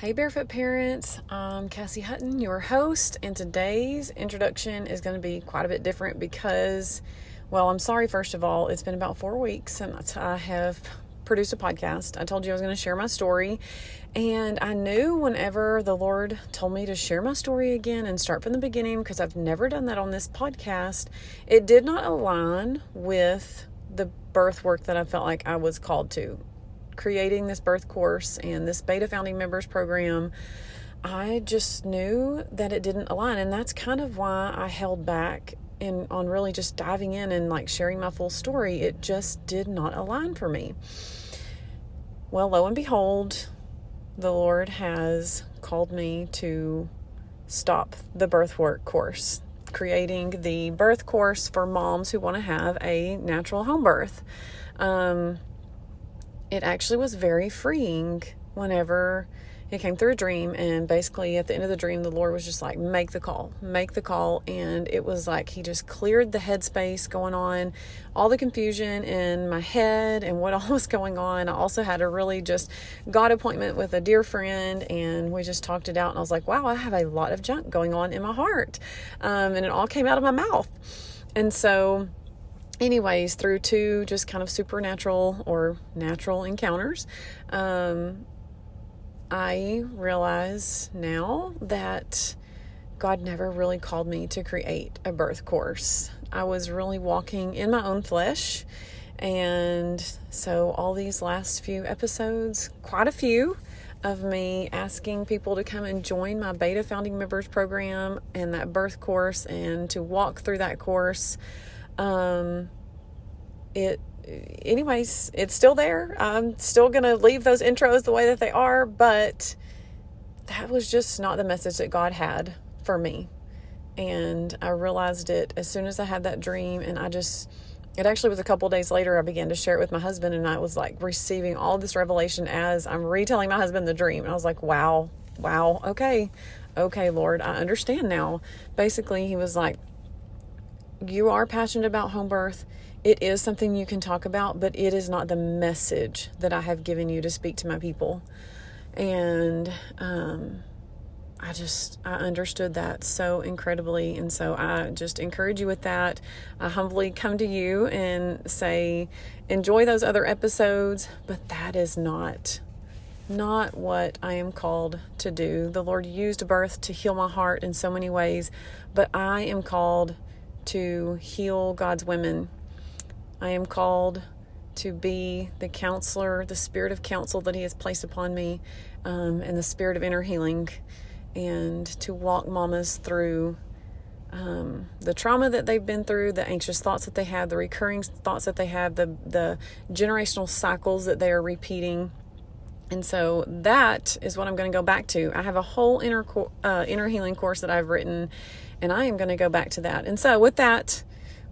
Hey Barefoot Parents, I'm Cassie Hutton, your host, and today's introduction is going to be quite a bit different because, well, I'm sorry, first of all, it's been about 4 weeks since I have produced a podcast. I told you I was going to share my story, and I knew whenever the Lord told me to share my story again and start from the beginning, because I've never done that on this podcast, it did not align with the birth work that I felt like I was called to. Creating this birth course and this beta founding members program, I just knew that it didn't align, and that's kind of why I held back on really just diving in and sharing my full story. It just did not align for me. Well, lo and behold, the Lord has called me to stop the birth work course, creating the birth course for moms who want to have a natural home birth. It actually was very freeing whenever it came through a dream, and basically at the end of the dream, the Lord was just like, make the call, and it was like He just cleared the headspace going on, all the confusion in my head and what all was going on. I also had a really just God appointment with a dear friend, and we just talked it out, and I was like, wow, I have a lot of junk going on in my heart, and it all came out of my mouth. And so anyways, through two just kind of supernatural or natural encounters, I realize now that God never really called me to create a birth course. I was really walking in my own flesh. And so all these last few episodes, quite a few of me asking people to come and join my beta founding members program and that birth course and to walk through that course. It's still there. I'm still going to leave those intros the way that they are, but that was just not the message that God had for me. And I realized it as soon as I had that dream, and it actually was a couple days later, I began to share it with my husband, and I was receiving all this revelation as I'm retelling my husband the dream. And I was like, wow, okay, Lord, I understand now. Basically, He was like, you are passionate about home birth. It is something you can talk about, but it is not the message that I have given you to speak to my people. And I understood that so incredibly. And so I just encourage you with that. I humbly come to you and say, enjoy those other episodes, but that is not what I am called to do. The Lord used birth to heal my heart in so many ways, but I am called to heal God's women. I am called to be the counselor, the spirit of counsel that He has placed upon me, and the spirit of inner healing, and to walk mamas through the trauma that they've been through, the anxious thoughts that they have, the recurring thoughts that they have, the generational cycles that they are repeating. And so that is what I'm going to go back to. I have a whole inner healing course that I've written, and I am going to go back to that. And so with that,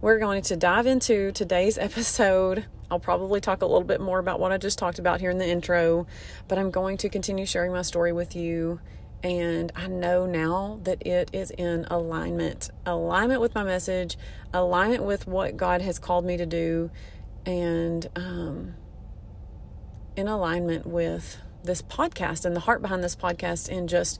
we're going to dive into today's episode. I'll probably talk a little bit more about what I just talked about here in the intro, but I'm going to continue sharing my story with you. And I know now that it is in alignment with my message, alignment with what God has called me to do, and in alignment with this podcast and the heart behind this podcast, and just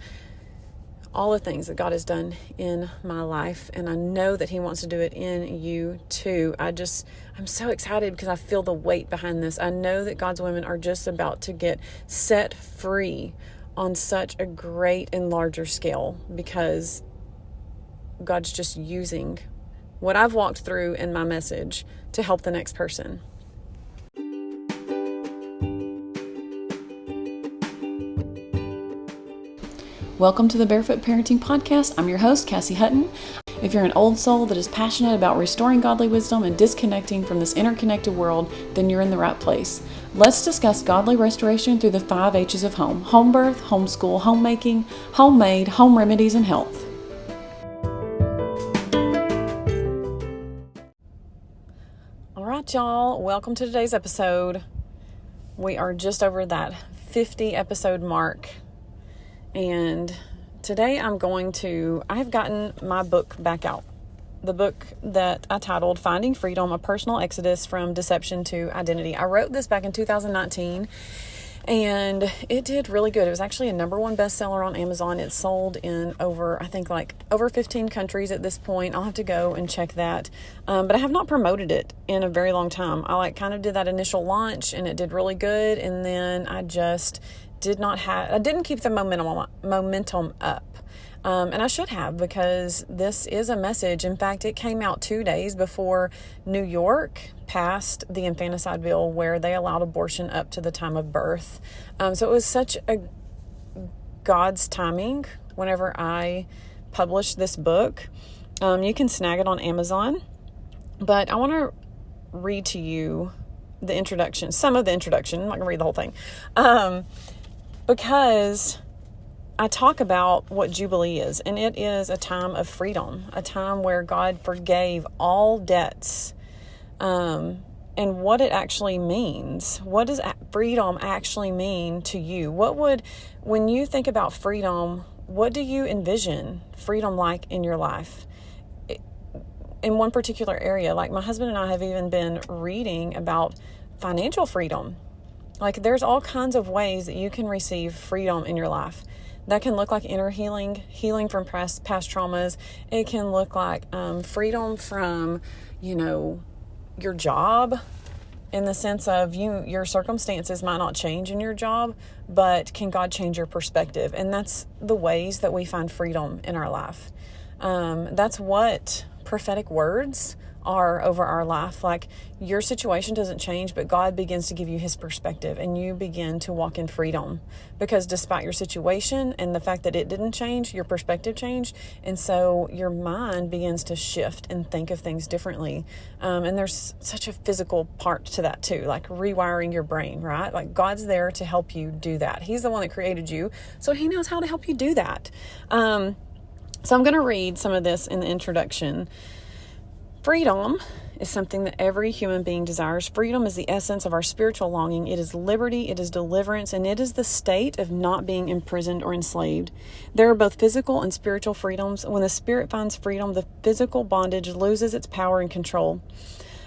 all the things that God has done in my life. And I know that He wants to do it in you too. I'm so excited because I feel the weight behind this. I know that God's women are just about to get set free on such a great and larger scale, because God's just using what I've walked through in my message to help the next person. Welcome to the Barefoot Parenting Podcast. I'm your host, Cassie Hutton. If you're an old soul that is passionate about restoring godly wisdom and disconnecting from this interconnected world, then you're in the right place. Let's discuss godly restoration through the 5 H's of home: home birth, homeschool, homemaking, homemade, home remedies, and health. All right, y'all. Welcome to today's episode. We are just over that 50 episode mark. And today I have gotten my book back out. The book that I titled Finding Freedom, A Personal Exodus from Deception to Identity. I wrote this back in 2019, And it did really good. It was actually a #1 bestseller on Amazon. It's sold in over 15 countries at this point. I'll have to go and check that. But I have not promoted it in a very long time. I kind of did that initial launch and it did really good. And then I just didn't keep the momentum up. And I should have, because this is a message. In fact, it came out 2 days before New York passed the infanticide bill where they allowed abortion up to the time of birth. So it was such a God's timing whenever I published this book. You can snag it on Amazon, but I want to read to you the introduction, some of the introduction. I'm not going to read the whole thing, because I talk about what Jubilee is, and it is a time of freedom, a time where God forgave all debts, and what it actually means. What does freedom actually mean to you? When you think about freedom, what do you envision freedom like in your life? In one particular area, like my husband and I have even been reading about financial freedom. Like there's all kinds of ways that you can receive freedom in your life. That can look like inner healing from past traumas. It can look like freedom from, your job, in the sense of your circumstances might not change in your job, but can God change your perspective? And that's the ways that we find freedom in our life. That's what prophetic words are over our life. Like your situation doesn't change, but God begins to give you his perspective and you begin to walk in freedom, because despite your situation and the fact that it didn't change, your perspective changed. And so your mind begins to shift and think of things differently. And there's such a physical part to that too, like rewiring your brain, right? Like God's there to help you do that. He's the one that created you, so he knows how to help you do that. So I'm going to read some of this in the introduction. Freedom is something that every human being desires. Freedom is the essence of our spiritual longing. It is liberty, it is deliverance, and it is the state of not being imprisoned or enslaved. There are both physical and spiritual freedoms. When the spirit finds freedom, the physical bondage loses its power and control.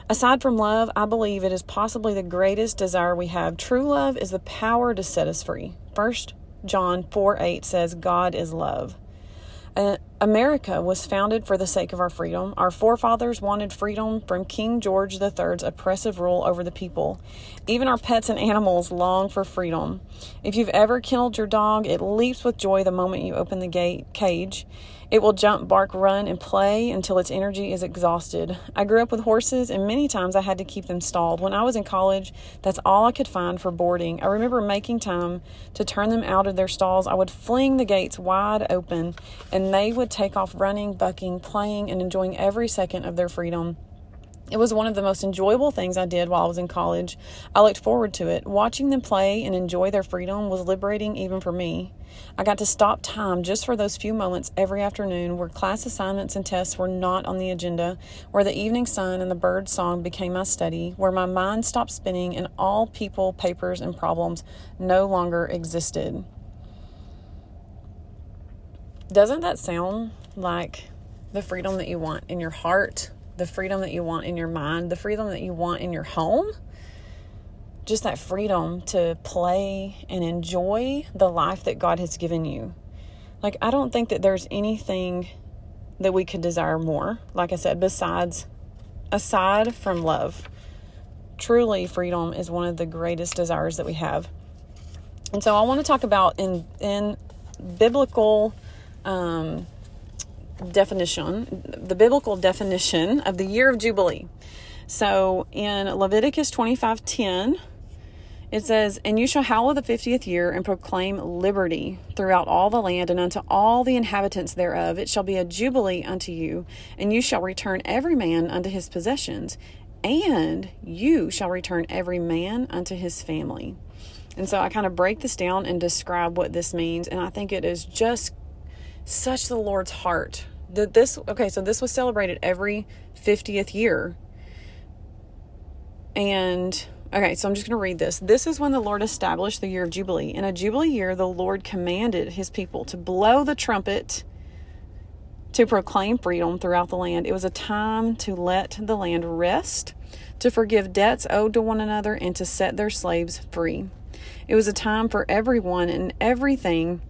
Aside from love, I believe it is possibly the greatest desire we have. True love is the power to set us free. 1 John 4:8 says, God is love. America was founded for the sake of our freedom. Our forefathers wanted freedom from King George III's oppressive rule over the people. Even our pets and animals long for freedom. If you've ever killed your dog, it leaps with joy the moment you open the cage. It will jump, bark, run, and play until its energy is exhausted. I grew up with horses, and many times I had to keep them stalled. When I was in college, that's all I could find for boarding. I remember making time to turn them out of their stalls. I would fling the gates wide open, and they would take off running, bucking, playing, and enjoying every second of their freedom. It was one of the most enjoyable things I did while I was in college. I looked forward to it. Watching them play and enjoy their freedom was liberating even for me. I got to stop time just for those few moments every afternoon where class assignments and tests were not on the agenda, where the evening sun and the bird song became my study, where my mind stopped spinning and all people, papers, and problems no longer existed. Doesn't that sound like the freedom that you want in your heart? The freedom that you want in your mind, the freedom that you want in your home, just that freedom to play and enjoy the life that God has given you. Like, I don't think that there's anything that we could desire more, like I said, aside from love. Truly, freedom is one of the greatest desires that we have. And so I want to talk about in biblical the biblical definition of the year of Jubilee. So in Leviticus 25:10, it says, "And you shall hallow the 50th year and proclaim liberty throughout all the land and unto all the inhabitants thereof. It shall be a jubilee unto you, and you shall return every man unto his possessions, and you shall return every man unto his family." And so I kind of break this down and describe what this means, and I think it is just such the Lord's heart. So this was celebrated every 50th year. And, so I'm just going to read this. "This is when the Lord established the year of Jubilee. In a Jubilee year, the Lord commanded his people to blow the trumpet to proclaim freedom throughout the land. It was a time to let the land rest, to forgive debts owed to one another, and to set their slaves free. It was a time for everyone and everything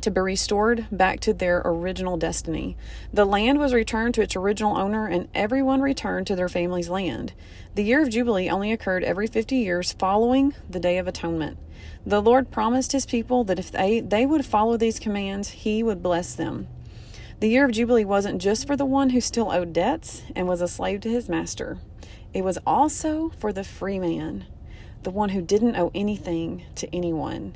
to be restored back to their original destiny. The land was returned to its original owner, and everyone returned to their family's land. The year of Jubilee only occurred every 50 years following the Day of Atonement. The Lord promised his people that if they would follow these commands, he would bless them. The year of Jubilee wasn't just for the one who still owed debts and was a slave to his master. It was also for the free man, the one who didn't owe anything to anyone.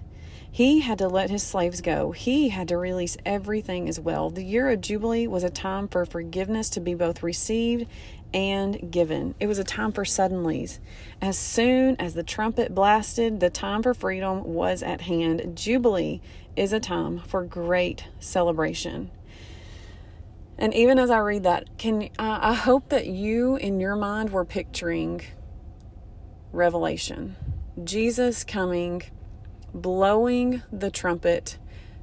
He had to let his slaves go. He had to release everything as well. The year of Jubilee was a time for forgiveness to be both received and given. It was a time for suddenlies. As soon as the trumpet blasted, the time for freedom was at hand. Jubilee is a time for great celebration. And even as I read that, I hope that you in your mind were picturing Revelation. Jesus coming, blowing the trumpet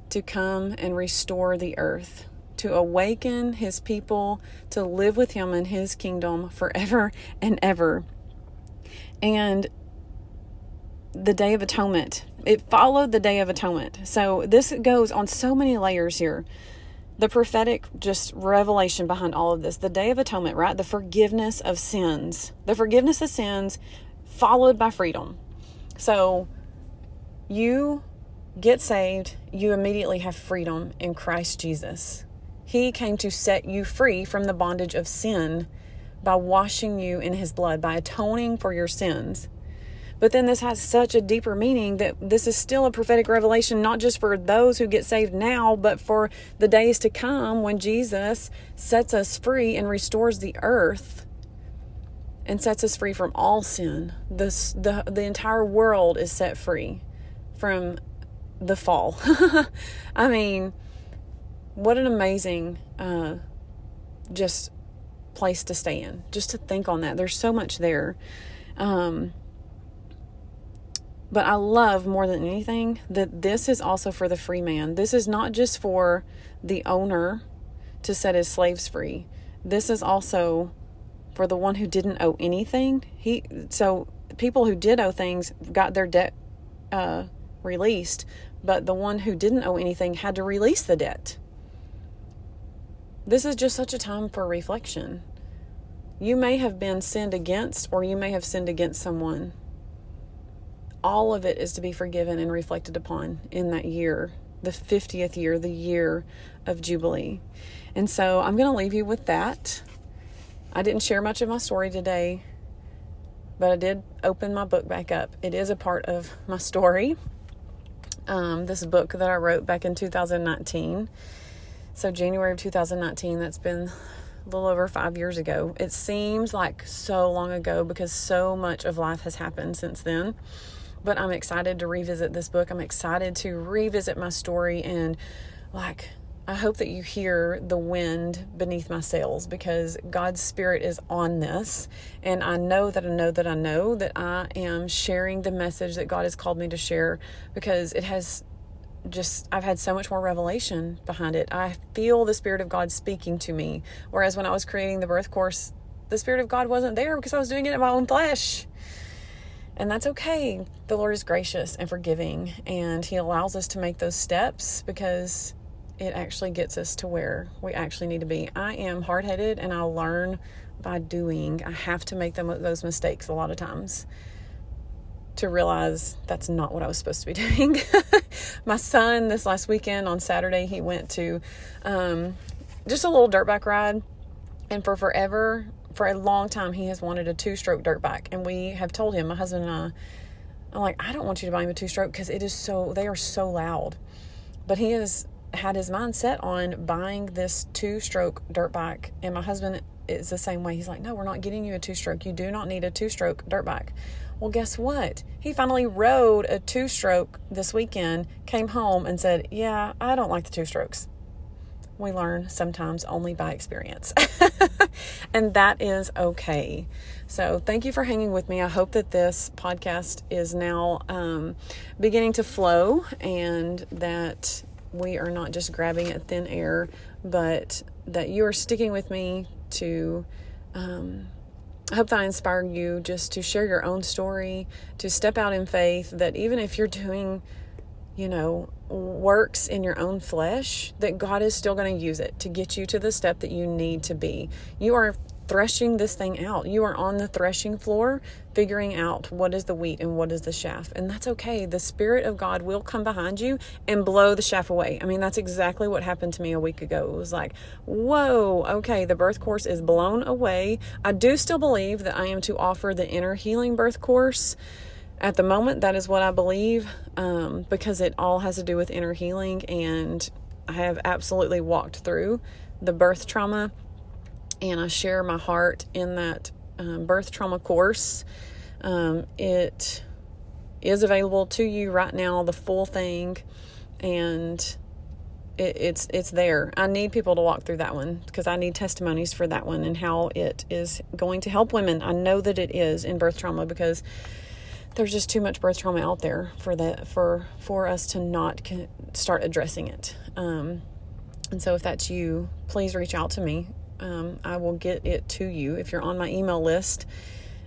to come and restore the earth, to awaken his people to live with him in his kingdom forever and ever. And the Day of Atonement, it followed the Day of Atonement. So this goes on so many layers here. The prophetic just revelation behind all of this, the Day of Atonement, right? The forgiveness of sins. The forgiveness of sins followed by freedom. So you get saved, you immediately have freedom in Christ Jesus. He came to set you free from the bondage of sin by washing you in his blood, by atoning for your sins. But then this has such a deeper meaning that this is still a prophetic revelation, not just for those who get saved now, but for the days to come when Jesus sets us free and restores the earth and sets us free from all sin. The entire world is set free from the fall. I mean, what an amazing just place to stay in, just to think on that. There's so much there. But I love more than anything that this is also for the free man. This is not just for the owner to set his slaves free. This is also for the one who didn't owe anything. So people who did owe things got their debt released, but the one who didn't owe anything had to release the debt. This is just such a time for reflection. You may have been sinned against, or you may have sinned against someone. All of it is to be forgiven and reflected upon in that year, the 50th year, the year of Jubilee. And so I'm going to leave you with that. I didn't share much of my story today, but I did open my book back up. It is a part of my story. This book that I wrote back in 2019. So January of 2019, that's been a little over 5 years ago. It seems like so long ago because so much of life has happened since then. But I'm excited to revisit this book. I'm excited to revisit my story, and I hope that you hear the wind beneath my sails, because God's Spirit is on this. And I know that I am sharing the message that God has called me to share, because I've had so much more revelation behind it. I feel the Spirit of God speaking to me. Whereas when I was creating the birth course, the Spirit of God wasn't there because I was doing it in my own flesh. And that's okay. The Lord is gracious and forgiving, and he allows us to make those steps because it actually gets us to where we actually need to be. I am hard-headed, and I learn by doing. I have to make those mistakes a lot of times to realize that's not what I was supposed to be doing. My son, this last weekend on Saturday, he went to just a little dirt bike ride, and for a long time, he has wanted a 2-stroke dirt bike. And we have told him, my husband and I'm like, I don't want you to buy him a 2-stroke because they are so loud. But he has had his mind set on buying this 2-stroke dirt bike. And my husband is the same way. He's like, no, we're not getting you a 2-stroke. You do not need a 2-stroke dirt bike. Well, guess what? He finally rode a 2-stroke this weekend, came home and said, yeah, I don't like the 2-strokes. We learn sometimes only by experience. And that is okay. So thank you for hanging with me. I hope that this podcast is now beginning to flow, and that we are not just grabbing at thin air, but that you are sticking with me to I hope that I inspire you just to share your own story, to step out in faith, that even if you're doing, works in your own flesh, that God is still going to use it to get you to the step that you need to be. You are threshing this thing out. You are on the threshing floor, figuring out what is the wheat and what is the chaff. And that's okay. The Spirit of God will come behind you and blow the chaff away. I mean, that's exactly what happened to me a week ago. It was like, whoa, okay, the birth course is blown away. I do still believe that I am to offer the inner healing birth course. At the moment, that is what I believe, because it all has to do with inner healing. And I have absolutely walked through the birth trauma, and I share my heart in that birth trauma course. It is available to you right now, the full thing, and it's there. I need people to walk through that one because I need testimonies for that one and how it is going to help women. I know that it is in birth trauma because there's just too much birth trauma out there for us to not start addressing it. And so if that's you, please reach out to me. I will get it to you. If you're on my email list,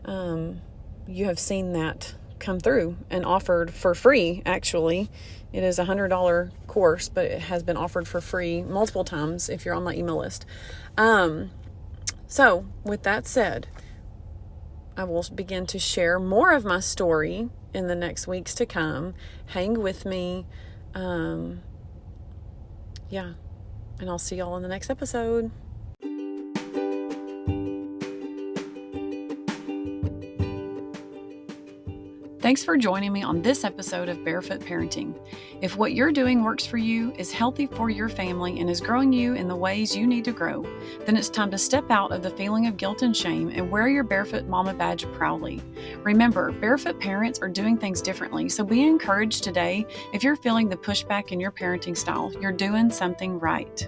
you have seen that come through and offered for free. Actually, it is $100 course, but it has been offered for free multiple times if you're on my email list. So with that said, I will begin to share more of my story in the next weeks to come. Hang with me. And I'll see y'all in the next episode. Thanks for joining me on this episode of Barefoot Parenting. If what you're doing works for you, is healthy for your family, and is growing you in the ways you need to grow, then it's time to step out of the feeling of guilt and shame and wear your Barefoot Mama badge proudly. Remember, barefoot parents are doing things differently, so be encouraged today. If you're feeling the pushback in your parenting style, you're doing something right.